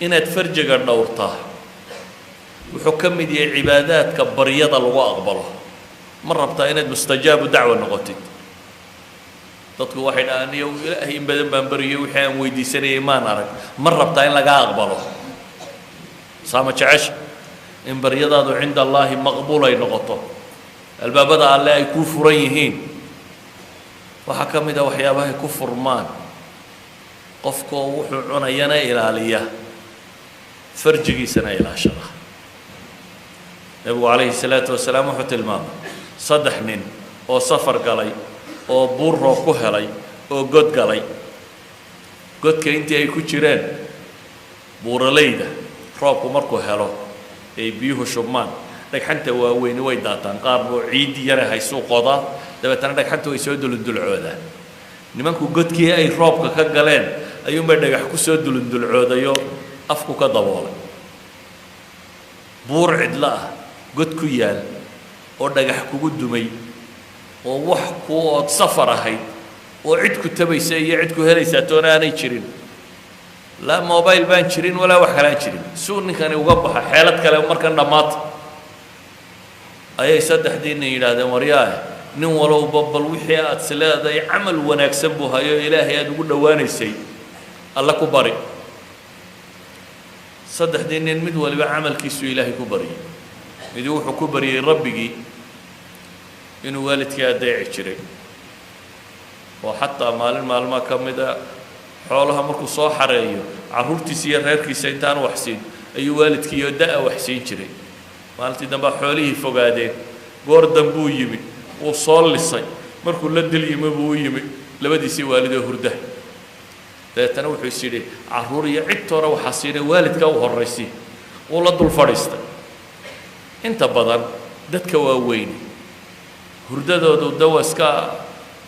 inaad farjiga dhowrtaa wuxuu ka mid yahay cibaadaadka baryada lagu aqbalo ma rabtaa inaad mustajaabu dacwa noqotid dadku waxay dhahaan iyo ilaahay in badan baan bariyay wixii aan weydiisanayay maan arag ma rabtaa in laga aqbalo saama jecesh in baryadaadu cinda allaahi maqbuul ay noqoto albaabada alle ay kuu furan yihiin waxaa ka mid a waxyaabahay ku furmaan qofkoo wuxuu cunayana ilaaliya farjigiisana ilaashada nabigu calayhi salaatu wasalaam wuxuu tilmaamay 3 nin oo safar galay oo buur roob ku helay oo god galay godka intii ay ku jireen buuralayda roobku markuu helo ay biyuhu shubmaan dhagxanta waaweyni way daataan qaar buu ciidi yara haysuu qodaa dabeetana dhagxanta way soo dulundulcoodaan nimanku godkii ay roobka ka galeen ayuunbay dhagax ku soo dulundulcoodayo afku ka daboolay buur cidla ah god ku yaal oo dhagax kugu dumay oo wax ku ood safar ahayd oo cid ku tabaysa iyo cid ku helaysaa toona aanay jirin laa mobile baan jirin walaa wax kalaan jirin suu ninkani uga baxa xeelad kale markan dhammaata ayay 3 nin yidhaahdeen waryaah nin walowba bal wixii aad sileedahay camal wanaagsan buu hayo ilaahay aad ugu dhowaanaysay alla ku bari 3 nin mid waliba camalkiisu ilaahay ku bariyay mid wuxuu ku bariyay rabbigii inuu waalidkii adeeci jiray oo xataa maalmaha ka mid a xoolaha markuu soo xareeyo carruurtiisa iyo reerkiisa intaan waxsiin ayuu waalidkii iyo da'a waxsiin jiray maalintii dambe xoolihii fogaadeen goor dambuu yimi wuu soo lisay markuu la dil yimi buu u yimi labadiisii waalidoo hurda dabeetana wuxuu is yidhi carruur iyo cid toona waxaa siinay waalidka u horraysi wuu la dul fadhiistay inta badan dadka waaweyn hurdadoodu dawa iska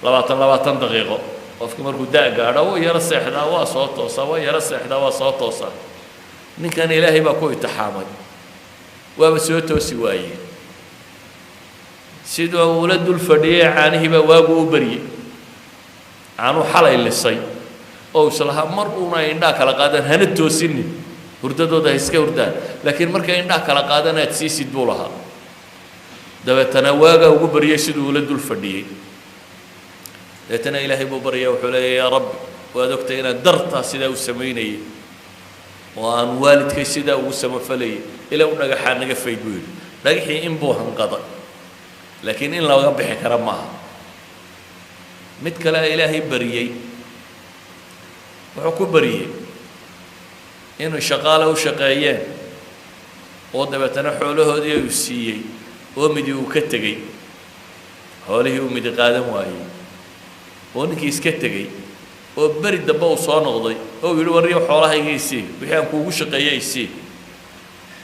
20 daqiiqo qofkii markuu da' gaadho wuu yaro seexdaa waa soo toosaa waa yaro seexdaa waa soo toosaa ninkan ilaahay baa ku itixaamay waaba soo toosi waayey sidoo ula dul fadhiyay caanihii baa waagu u baryay caanuu xalay lisay oo islaha mar uuna indhaa kala qaadan hana toosinin hurdadooda ha iska hurdaan laakiin markay indhaa kala qaadan aad siisid buu lahaa dabeetana waagaa ugu baryay siduu ula dul fadhiyey dabeetana ilaahay buu baryaya wuxuu leeyahay yaa rabbi waad ogtay inaad dartaa sidaa u samaynayay oo aan waalidkay sidaa ugu samafalayay ilaa u dhagaxaa naga fayd buu yidhi dhagaxii in buu hanqaday laakiin in looga bixi kara maaha mid kale ilaahay baryey wuxuu ku baryey inuu shaqaale u shaqeeyeen oo dabeetana xoolahoodii uu siiyey oo midi uu ka tegey xoolihii uu midi qaadan waayey oo ninkii iska tegey oo beri dambe uu soo noqday oo yidhi warriyo xoolahayga isii wixii aan kuugu shaqeeyey isii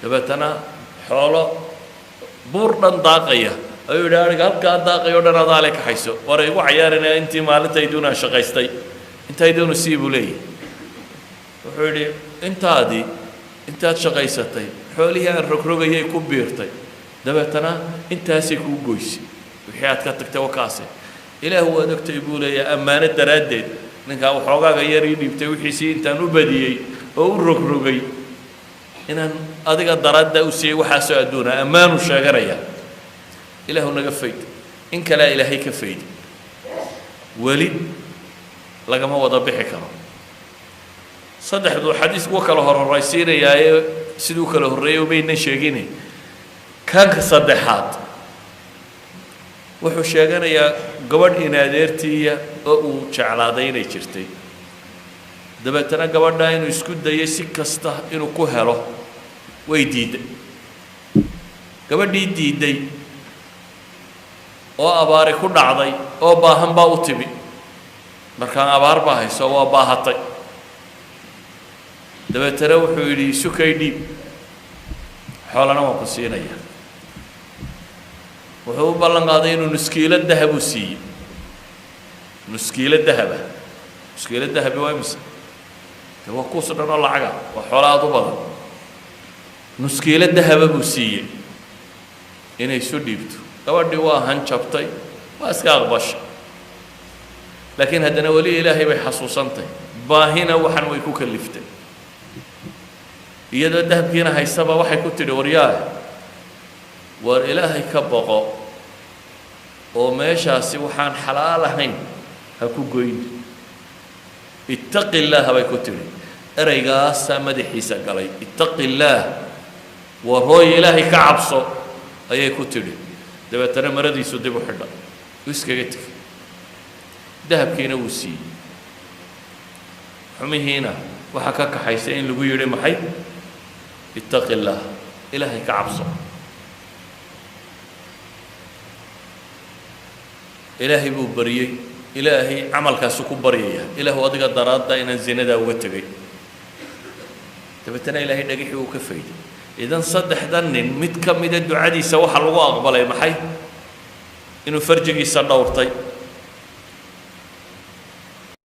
dabeetana xoolo buur dhan daaqaya ayuu yidhi aniga halkaa daaqayo dhan adaa le kaxayso war igu cayaarinaya intii maalintayduuna shaqaystay intayduuna sii buu leeyahay wuxuu yidhi intaad shaqaysatay xoolihii aan rogrogayay ku biirtay dabeetana intaasay kuu goysay wixii aad ka tagtay wakaase ilaahu waad ogtay buu leeyahay ammaano daraaddeed ninkaa waxoogaaga yar ii dhiibtay wixiisii intaan u badiyey oo u rogrogay inaan adiga daraadda u siiyey waxaasoo adduuna ammaanu sheeganaya ilaahu naga fayd in kalea ilaahay ka faydi weli lagama wada bixi karo saddexdu xadiisku waa kala horraysiinayaaye siduu kala horreeyay umaynan sheegine kanka saddexaad wuxuu sheeganayaa gabadh in adeertiiya oo uu jeclaaday inay jirtay dabeetana gabadhaa inuu isku dayay si kasta inuu ku helo way diidday gabadhii diidday oo abaari ku dhacday oo baahan baa u timi markaan abaar baa hayso waa baahatay dabeetana wuxuu yidhi sukay dhiib xoolana waan ku siinaya wuxuu u ballan qaaday inuu nuskiilo dahab u siiyey nuskiilo dahaba nuskiilo dahabi waa imisa de waa kuus dhan oo lacaga waa xoolo aad u badan nuskiilo dahaba buu siiyey inay isu dhiibto gabadhii waa hanjabtay waa iska aqbashay laakiin haddana weli ilaahay bay xasuusantay baahina waxan way ku kaliftay iyadoo dahabkiina haysaba waxay ku tidhi waryaah war ilaahay ka boqo oo meeshaasi waxaan xalaal ahayn ha ku goyn ittaqi illaaha bay ku tidhi eraygaasaa madaxiisa galay ittaqi illaah war hooy ilaahay ka cabso ayay ku tidhi dabeetana maradiisu dib u xidha uu iskaga tegay dahabkiina wuu siiyey xumihiina waxaa ka kaxaysa in lagu yidhi maxay ittaqi illaah ilaahay ka cabso ilaahay buu baryey ilaahay camalkaasu ku baryaya ilaahu adiga daraadda inaan zinadaa uga tegay dabeetana ilaahay dhagixii uu ka fayday idan saddexdan nin mid ka mida ducadiisa waxaa lagu aqbalay maxay inuu farjigiisa dhowrtay